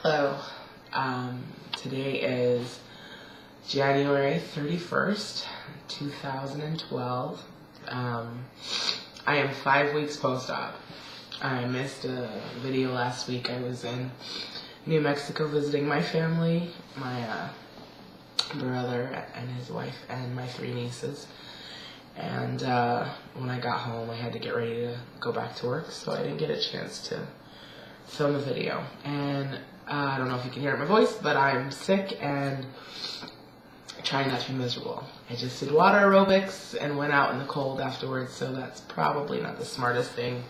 Hello. Today is January 31st, 2012. I am 5 weeks post-op. I missed a video last week. I was in New Mexico visiting my family, my brother and his wife and my 3 nieces. And when I got home, I had to get ready to go back to work, so I didn't get a chance to film a video. And I don't know if you can hear my voice, but I'm sick and trying not to be miserable. I just did water aerobics and went out in the cold afterwards, so that's probably not the smartest thing.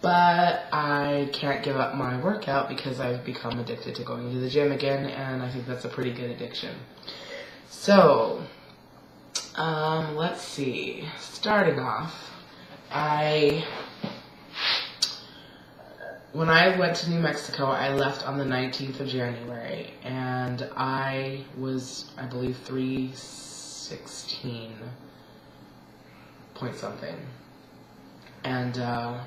But I can't give up my workout because I've become addicted to going to the gym again, and I think that's a pretty good addiction. So, let's see. Starting off, when I went to New Mexico, I left on the 19th of January, and I was, I believe, 316 point something. And I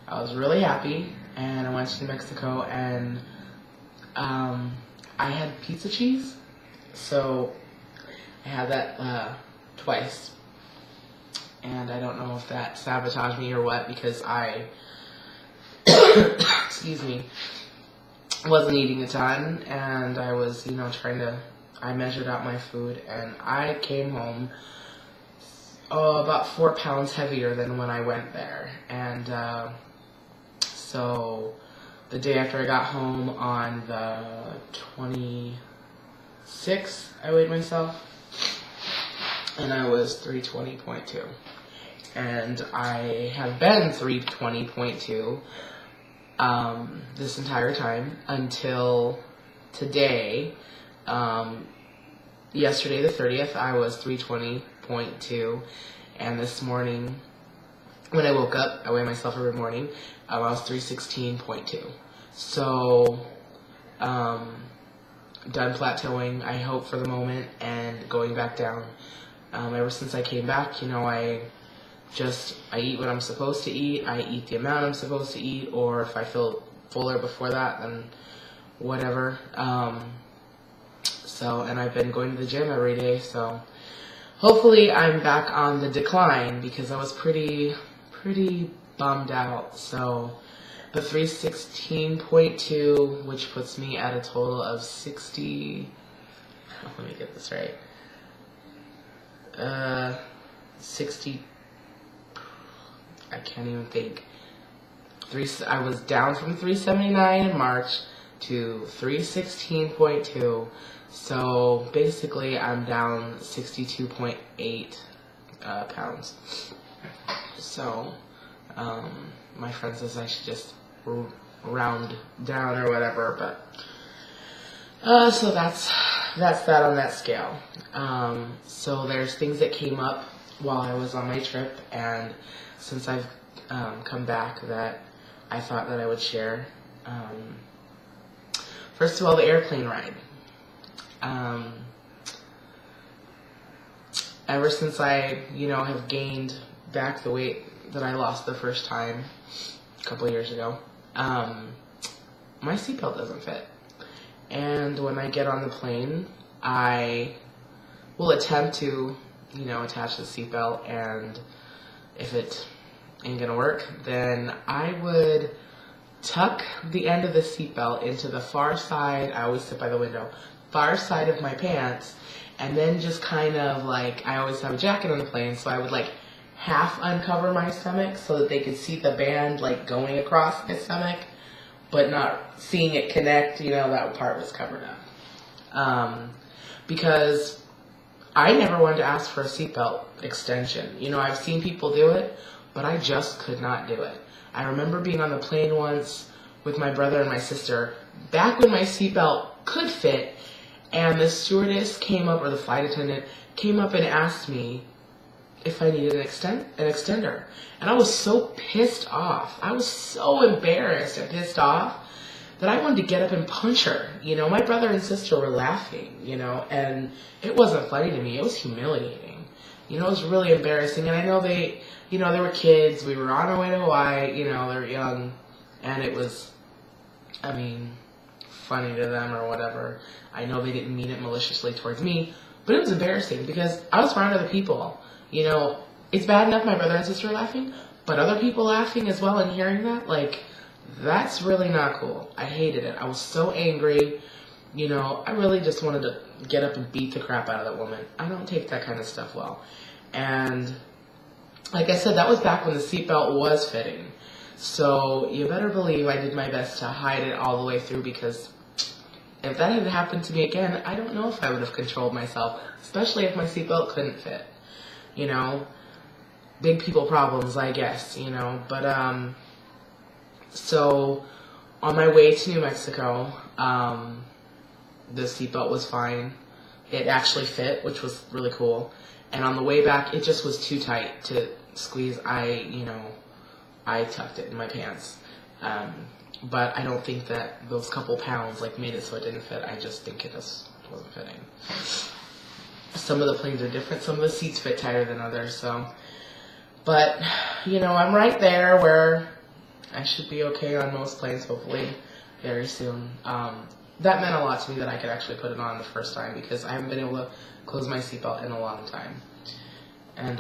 was really happy, and I went to New Mexico, and I had pizza cheese, so I had that twice. And I don't know if that sabotaged me or what, because I excuse me, wasn't eating a ton, and I was, I measured out my food, and I came home about 4 pounds heavier than when I went there. And so the day after I got home on the 26th, I weighed myself, and I was 320.2. And I have been 320.2 this entire time until today. Yesterday, the 30th, I was 320.2, and this morning, when I woke up, I weigh myself every morning, I was 316.2. So, done plateauing, I hope, for the moment, and going back down. Ever since I came back, I eat what I'm supposed to eat, I eat the amount I'm supposed to eat, or if I feel fuller before that, then whatever. And I've been going to the gym every day, so hopefully I'm back on the decline, because I was pretty bummed out. So the 316.2, which puts me at a total of 60, let me get this right, 60, I can't even think. I was down from 379 in March to 316.2. So basically, I'm down 62.8 pounds. So my friend says I should just round down or whatever. But so that's that on that scale. So there's things that came up while I was on my trip, and since I've come back, that I thought that I would share. First of all, the airplane ride. Ever since I, have gained back the weight that I lost the first time a couple of years ago, my seatbelt doesn't fit. And when I get on the plane, I will attempt to, attach the seatbelt, and if it ain't gonna work, then I would tuck the end of the seatbelt into the far side, I always sit by the window, far side of my pants, and then just kind of I always have a jacket on the plane, so I would half uncover my stomach so that they could see the band going across my stomach, but not seeing it connect, that part was covered up. Because I never wanted to ask for a seatbelt extension. I've seen people do it, but I just could not do it. I remember being on the plane once with my brother and my sister, back when my seatbelt could fit, and the stewardess came up, or the flight attendant came up and asked me if I needed an extender. And I was so pissed off. I was so embarrassed and pissed off that I wanted to get up and punch her. My brother and sister were laughing, and it wasn't funny to me. It was humiliating. It was really embarrassing. And I know they were kids. We were on our way to Hawaii. They were young. And it was, funny to them or whatever. I know they didn't mean it maliciously towards me, but it was embarrassing because I was around other people. You know, it's bad enough my brother and sister laughing, but other people laughing as well and hearing that, like, that's really not cool. I hated it. I was so angry. You know, I really just wanted to get up and beat the crap out of that woman. I don't take that kind of stuff well. And like I said, that was back when the seatbelt was fitting. So you better believe I did my best to hide it all the way through, because if that had happened to me again, I don't know if I would have controlled myself, especially if my seatbelt couldn't fit. You know, big people problems, I guess, you know. But, so on my way to New Mexico, the seatbelt was fine. It actually fit, which was really cool. And on the way back, it just was too tight to squeeze. I tucked it in my pants. But I don't think that those couple pounds like made it so it didn't fit. I just think it just wasn't fitting. Some of the planes are different. Some of the seats fit tighter than others. So, but you know, I'm right there where I should be okay on most planes, hopefully very soon. That meant a lot to me that I could actually put it on the first time, because I haven't been able to close my seatbelt in a long time. And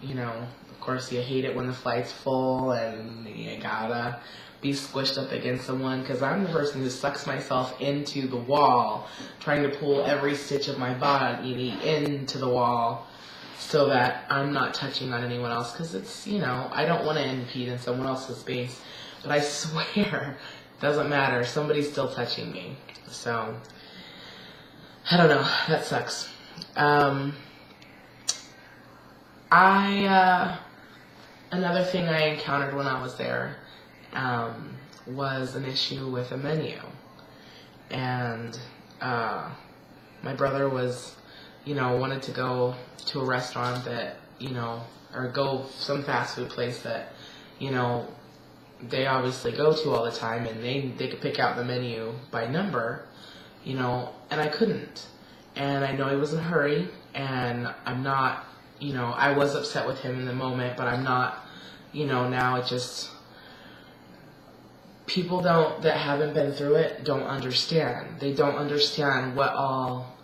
you know, of course, you hate it when the flight's full and you gotta be squished up against someone, because I'm the person who sucks myself into the wall, trying to pull every stitch of my body into the wall so that I'm not touching on anyone else, because it's, you know, I don't want to impede in someone else's space. But I swear, it doesn't matter, somebody's still touching me. So, I don't know, that sucks. Another thing I encountered when I was there was an issue with a menu. And my brother was, you know, wanted to go to a restaurant that, you know, or go some fast food place that, you know, they obviously go to all the time, and they could pick out the menu by number, you know, and I couldn't. And I know he was in a hurry, and I'm not, you know, I was upset with him in the moment, but I'm not, you know, now it just, people that haven't been through it don't understand. They don't understand what all,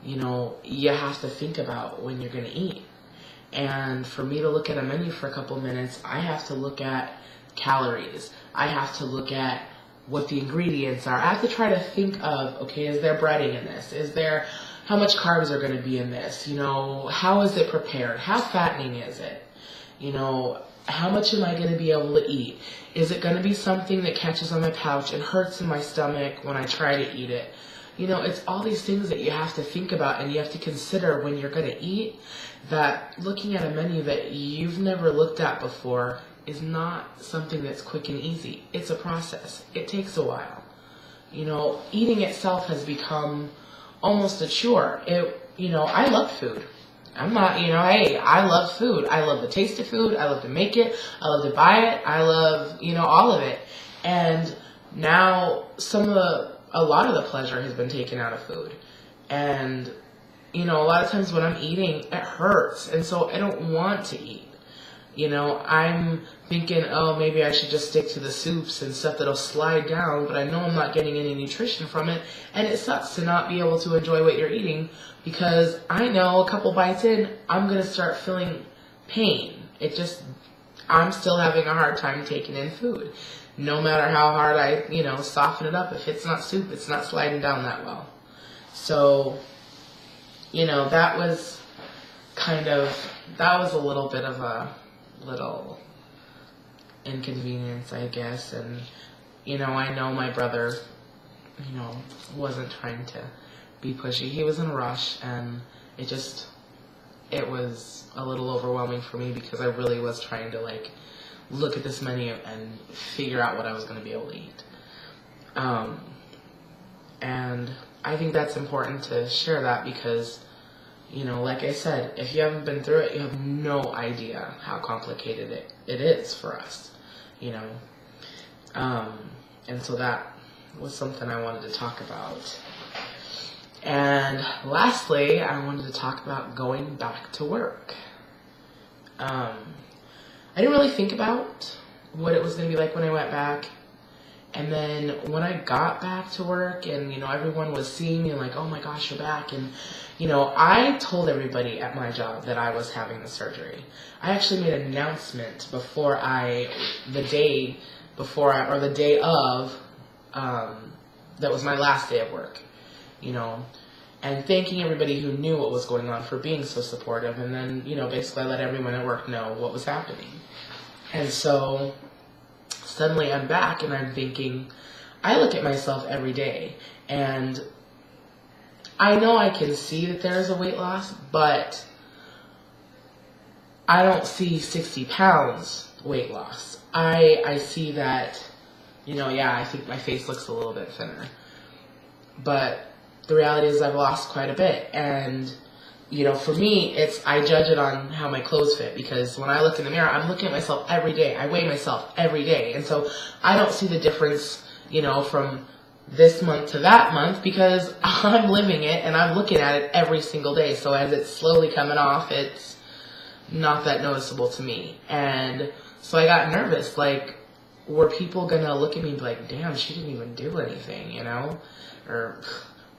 you know, you have to think about when you're going to eat. And for me to look at a menu for a couple minutes, I have to look at calories. I have to look at what the ingredients are. I have to try to think of, okay, is there breading in this? Is there, how much carbs are going to be in this? You know, how is it prepared? How fattening is it? You know, how much am I going to be able to eat? Is it going to be something that catches on my pouch and hurts in my stomach when I try to eat it? You know, it's all these things that you have to think about and you have to consider when you're going to eat, that looking at a menu that you've never looked at before is not something that's quick and easy. It's a process. It takes a while. You know, eating itself has become almost a chore. You know, I love food. I'm not, you know, hey, I love food. I love the taste of food. I love to make it. I love to buy it. I love, you know, all of it. And now a lot of the pleasure has been taken out of food. And, you know, a lot of times when I'm eating, it hurts. And so I don't want to eat. You know, I'm thinking, oh, maybe I should just stick to the soups and stuff that'll slide down, but I know I'm not getting any nutrition from it, and it sucks to not be able to enjoy what you're eating, because I know a couple bites in, I'm going to start feeling pain. I'm still having a hard time taking in food. No matter how hard I, you know, soften it up, if it's not soup, it's not sliding down that well. So, you know, that was a little bit of a little inconvenience, I guess. And, you know, I know my brother, you know, wasn't trying to be pushy. He was in a rush, and it was a little overwhelming for me, because I really was trying to, like, look at this menu and figure out what I was going to be able to eat. And I think that's important to share that, because, you know, like I said, if you haven't been through it, you have no idea how complicated it is for us, you know. And so that was something I wanted to talk about. And lastly, I wanted to talk about going back to work. I didn't really think about what it was going to be like when I went back. And then when I got back to work and, everyone was seeing me like, oh my gosh, you're back. And, I told everybody at my job that I was having the surgery. I actually made an announcement the day of, that was my last day of work, and thanking everybody who knew what was going on for being so supportive. And then, basically I let everyone at work know what was happening. And so suddenly I'm back and I'm thinking, I look at myself every day and I know I can see that there is a weight loss, but I don't see 60 pounds weight loss. I see that, I think my face looks a little bit thinner. But the reality is I've lost quite a bit. And, for me, I judge it on how my clothes fit, because when I look in the mirror, I'm looking at myself every day. I weigh myself every day. And so I don't see the difference, from this month to that month, because I'm living it and I'm looking at it every single day. So as it's slowly coming off, it's not that noticeable to me. And so I got nervous, like, were people gonna look at me and be like, damn, she didn't even do anything, or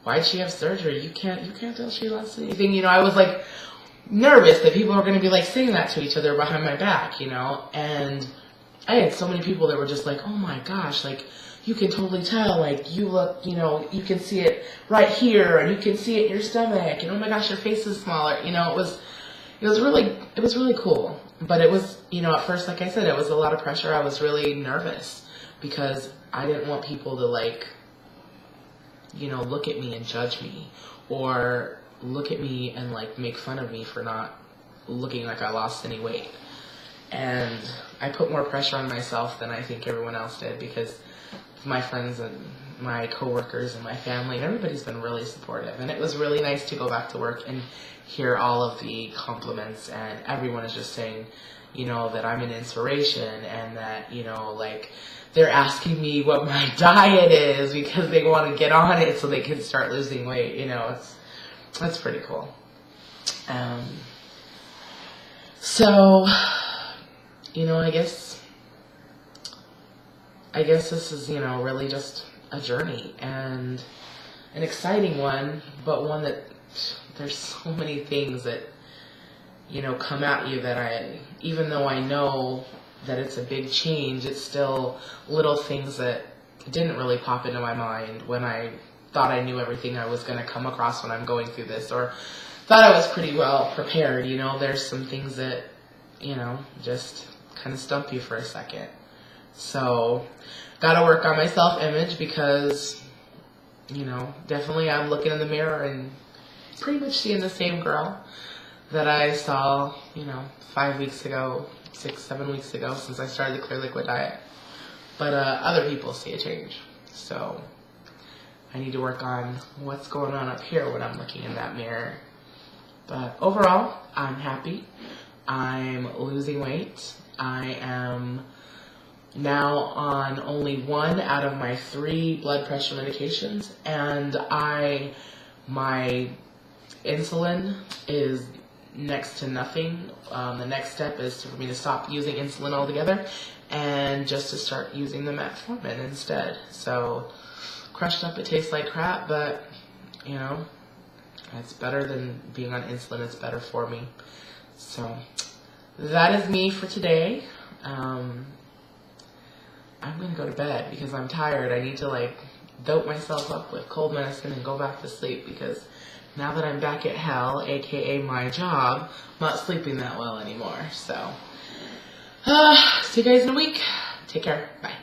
why'd she have surgery? You can't tell she lost anything. I was like nervous that people were gonna be like saying that to each other behind my back, and I had so many people that were just like, oh my gosh, like, you can totally tell, like, you look, you can see it right here, and you can see it in your stomach, and oh my gosh, your face is smaller. It was really cool. But it was, at first, like I said, it was a lot of pressure. I was really nervous because I didn't want people to, like, look at me and judge me, or look at me and, like, make fun of me for not looking like I lost any weight. And I put more pressure on myself than I think everyone else did, because my friends and my coworkers and my family, everybody's been really supportive. And it was really nice to go back to work and hear all of the compliments, and everyone is just saying, that I'm an inspiration, and that, like, they're asking me what my diet is because they want to get on it so they can start losing weight. That's pretty cool. So, I guess this is, really just a journey, and an exciting one, but one that there's so many things that, come at you that even though I know that it's a big change, it's still little things that didn't really pop into my mind when I thought I knew everything I was going to come across when I'm going through this, or thought I was pretty well prepared. There's some things that, just kind of stump you for a second. So, gotta work on my self-image, because, definitely I'm looking in the mirror and pretty much seeing the same girl that I saw, 5 weeks ago, 6, 7 weeks ago, since I started the Clear Liquid diet. But other people see a change. So I need to work on what's going on up here when I'm looking in that mirror. But overall, I'm happy. I'm losing weight. I am now on only 1 out of my 3 blood pressure medications, and my insulin is next to nothing. The next step is for me to stop using insulin altogether and just to start using the metformin instead. So, crushed up, it tastes like crap, but, it's better than being on insulin. It's better for me. So, that is me for today. I'm going to go to bed because I'm tired. I need to, like, dope myself up with cold medicine and go back to sleep, because now that I'm back at hell, aka my job, I'm not sleeping that well anymore. So, see you guys in a week. Take care. Bye.